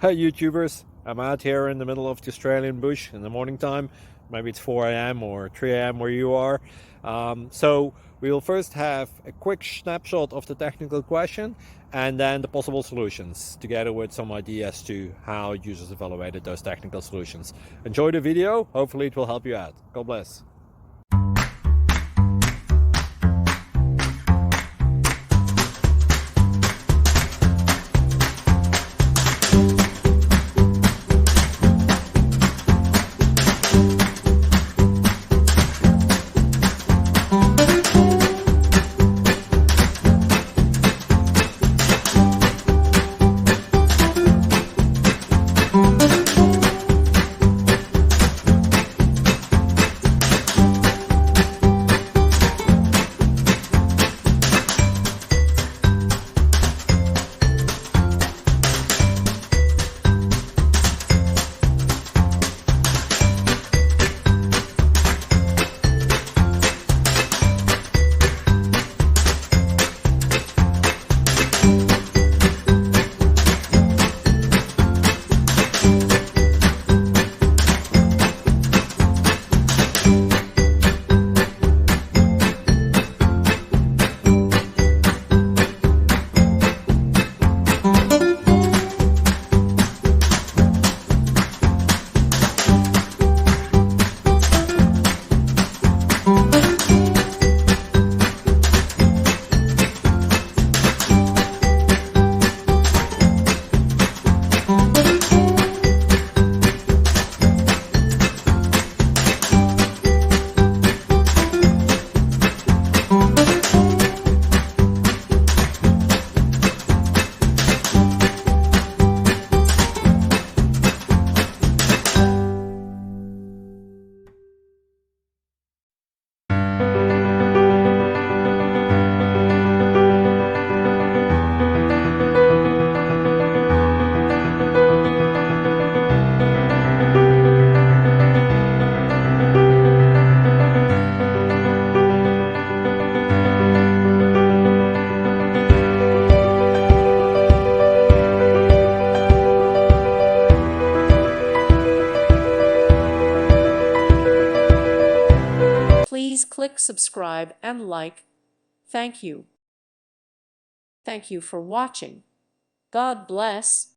Hey YouTubers, I'm out here in the middle of the Australian bush in the morning time. Maybe it's 4 a.m. or 3 a.m. where you are. So we will first have a quick snapshot of the technical question and then the possible solutions, together with some ideas to how users evaluated those technical solutions. Enjoy the video, hopefully it will help you out. God bless. Please click subscribe and like. Thank you. Thank you for watching. God bless.